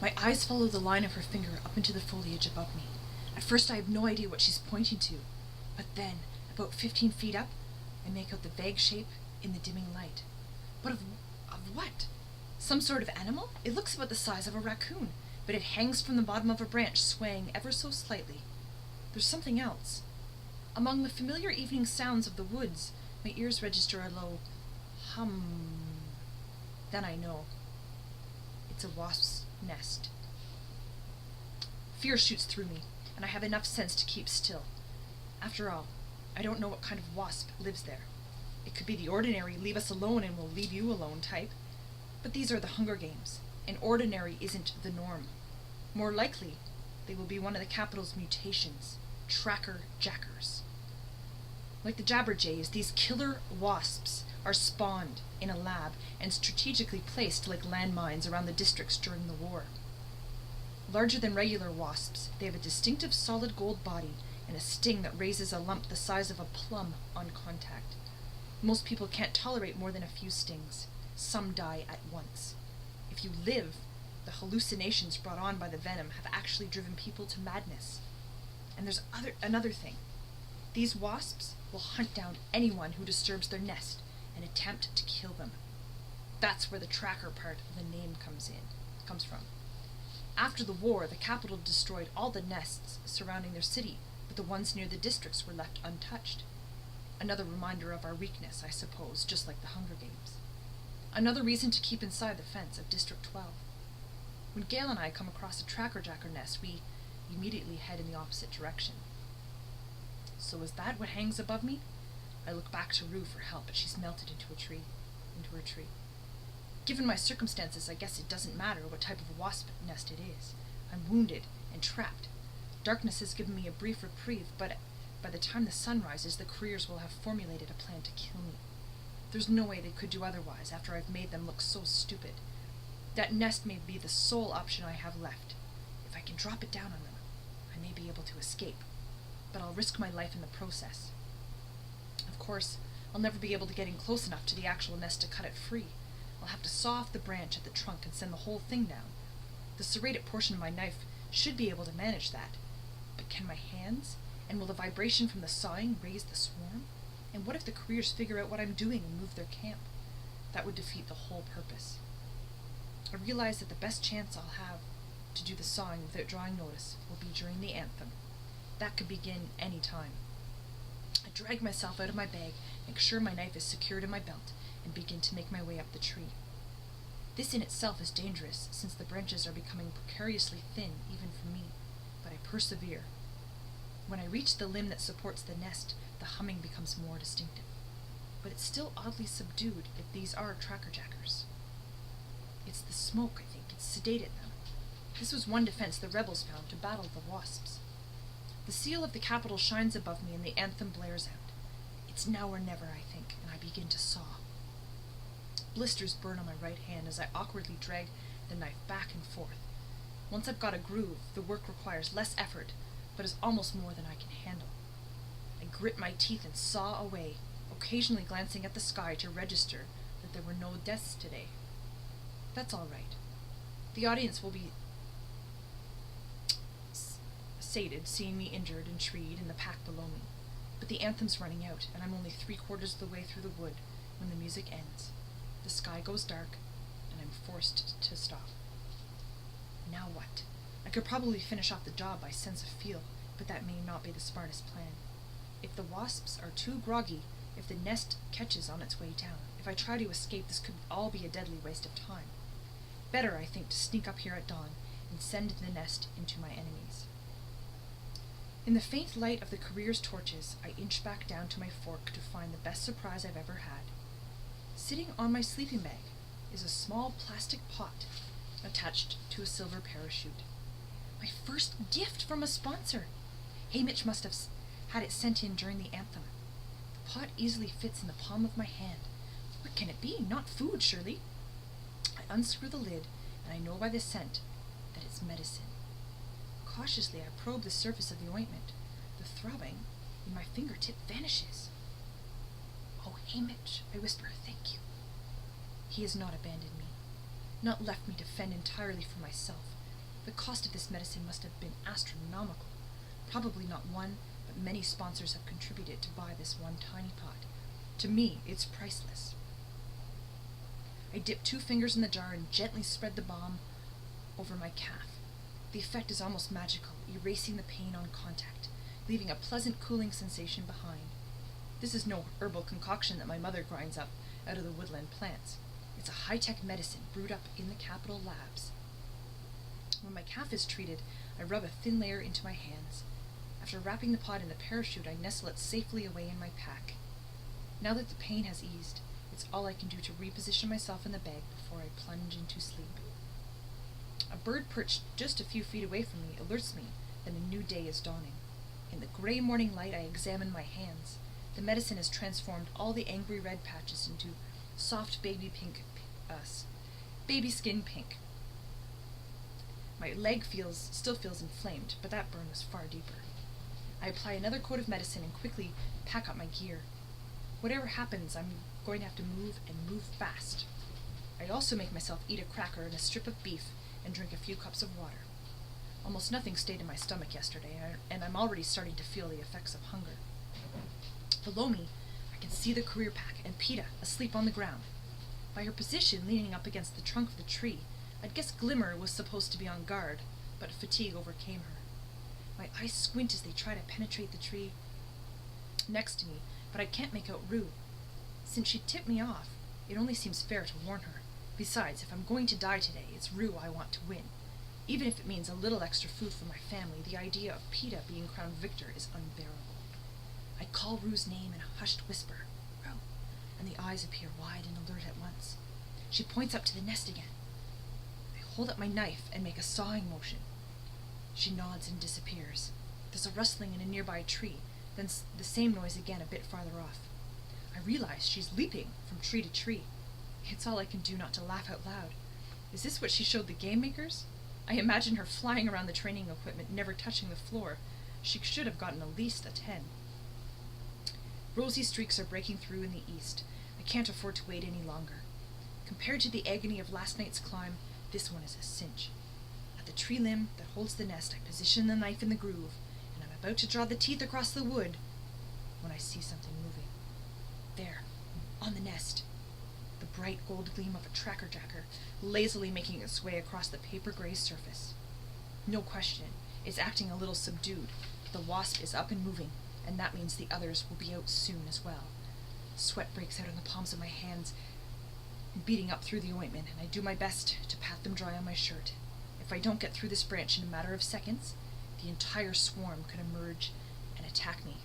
My eyes follow the line of her finger up into the foliage above me. At first I have no idea what she's pointing to, but then, about 15 feet up, I make out the vague shape in the dimming light. But of what? Some sort of animal? It looks about the size of a raccoon, but it hangs from the bottom of a branch, swaying ever so slightly. There's something else. Among the familiar evening sounds of the woods, my ears register a low hum. Then I know. It's a wasp's nest. Fear shoots through me, and I have enough sense to keep still. After all, I don't know what kind of wasp lives there. It could be the ordinary leave us alone and we'll leave you alone type. But these are the Hunger Games, and ordinary isn't the norm. More likely, they will be one of the capital's mutations, tracker jackers. Like the jabberjays, these killer wasps are spawned in a lab and strategically placed like landmines around the districts during the war. Larger than regular wasps, they have a distinctive solid gold body and a sting that raises a lump the size of a plum on contact. Most people can't tolerate more than a few stings. Some die at once. If you live, the hallucinations brought on by the venom have actually driven people to madness. And there's another thing. These wasps will hunt down anyone who disturbs their nest and attempt to kill them. That's where the tracker part of the name comes from. After the war, the capital destroyed all the nests surrounding their city, but the ones near the districts were left untouched. Another reminder of our weakness, I suppose, just like the Hunger Games. Another reason to keep inside the fence of District 12. When Gail and I come across a tracker jacker nest, we immediately head in the opposite direction. So is that what hangs above me? I look back to Rue for help, but she's melted into her tree. Given my circumstances, I guess it doesn't matter what type of wasp nest it is. I'm wounded and trapped. Darkness has given me a brief reprieve, but by the time the sun rises, the careers will have formulated a plan to kill me. There's no way they could do otherwise after I've made them look so stupid. That nest may be the sole option I have left. If I can drop it down on them, I may be able to escape, but I'll risk my life in the process. Of course, I'll never be able to get in close enough to the actual nest to cut it free. I'll have to saw off the branch at the trunk and send the whole thing down. The serrated portion of my knife should be able to manage that. But can my hands? And will the vibration from the sawing raise the swarm? And what if the careers figure out what I'm doing and move their camp? That would defeat the whole purpose. I realize that the best chance I'll have to do the sawing without drawing notice will be during the anthem. That could begin any time. I drag myself out of my bag, make sure my knife is secured in my belt, and begin to make my way up the tree. This in itself is dangerous, since the branches are becoming precariously thin, even for me, but I persevere. When I reach the limb that supports the nest, the humming becomes more distinctive. But it's still oddly subdued if these are tracker jackers. It's the smoke, I think. It's sedated them. This was one defense the rebels found to battle the wasps. The seal of the capital shines above me and the anthem blares out. It's now or never, I think, and I begin to saw. Blisters burn on my right hand as I awkwardly drag the knife back and forth. Once I've got a groove, the work requires less effort, but is almost more than I can handle. I grit my teeth and saw away, occasionally glancing at the sky to register that there were no deaths today. That's all right. The audience will be sated, seeing me injured and treed in the pack below me. But the anthem's running out, and I'm only 3/4 of the way through the wood when the music ends. The sky goes dark, and I'm forced to stop. Now what? I could probably finish off the job by sense of feel, but that may not be the smartest plan. If the wasps are too groggy, if the nest catches on its way down, if I try to escape, this could all be a deadly waste of time. Better, I think, to sneak up here at dawn and send the nest into my enemies. In the faint light of the career's torches, I inch back down to my fork to find the best surprise I've ever had. Sitting on my sleeping bag is a small plastic pot attached to a silver parachute. My first gift from a sponsor. Hamish must have had it sent in during the anthem. The pot easily fits in the palm of my hand. What can it be? Not food, surely. I unscrew the lid, and I know by the scent that it's medicine. Cautiously, I probe the surface of the ointment. The throbbing in my fingertip vanishes. "Oh, Hamish," I whisper, "thank you." He has not abandoned me, not left me to fend entirely for myself, The cost of this medicine must have been astronomical. Probably not one, but many sponsors have contributed to buy this one tiny pot. To me, it's priceless. I dip 2 fingers in the jar and gently spread the balm over my calf. The effect is almost magical, erasing the pain on contact, leaving a pleasant cooling sensation behind. This is no herbal concoction that my mother grinds up out of the woodland plants. It's a high-tech medicine brewed up in the Capitol labs. When my calf is treated, I rub a thin layer into my hands. After wrapping the pot in the parachute, I nestle it safely away in my pack. Now that the pain has eased, it's all I can do to reposition myself in the bag before I plunge into sleep. A bird perched just a few feet away from me alerts me that a new day is dawning. In the gray morning light, I examine my hands. The medicine has transformed all the angry red patches into soft baby skin pink. My leg still feels inflamed, but that burn was far deeper. I apply another coat of medicine and quickly pack up my gear. Whatever happens, I'm going to have to move and move fast. I also make myself eat a cracker and a strip of beef and drink a few cups of water. Almost nothing stayed in my stomach yesterday, and I'm already starting to feel the effects of hunger. Below me, I can see the courier pack and Peta asleep on the ground. By her position, leaning up against the trunk of the tree, I'd guess Glimmer was supposed to be on guard, but fatigue overcame her. My eyes squint as they try to penetrate the tree next to me, but I can't make out Rue. Since she tipped me off, it only seems fair to warn her. Besides, if I'm going to die today, it's Rue I want to win. Even if it means a little extra food for my family, the idea of Peta being crowned victor is unbearable. I call Rue's name in a hushed whisper, Rue, and the eyes appear wide and alert at once. She points up to the nest again. I hold up my knife and make a sawing motion. She nods and disappears. There's a rustling in a nearby tree, then the same noise again a bit farther off. I realize she's leaping from tree to tree. It's all I can do not to laugh out loud. Is this what she showed the game makers? I imagine her flying around the training equipment, never touching the floor. She should have gotten at least a 10. Rosy streaks are breaking through in the east. I can't afford to wait any longer. Compared to the agony of last night's climb, this one is a cinch. At the tree limb that holds the nest, I position the knife in the groove, and I'm about to draw the teeth across the wood when I see something moving. There, on the nest, the bright gold gleam of a tracker jacker, lazily making its way across the paper-gray surface. No question, it's acting a little subdued. The wasp is up and moving, and that means the others will be out soon as well. Sweat breaks out on the palms of my hands, beating up through the ointment, and I do my best to pat them dry on my shirt. If I don't get through this branch in a matter of seconds, the entire swarm could emerge and attack me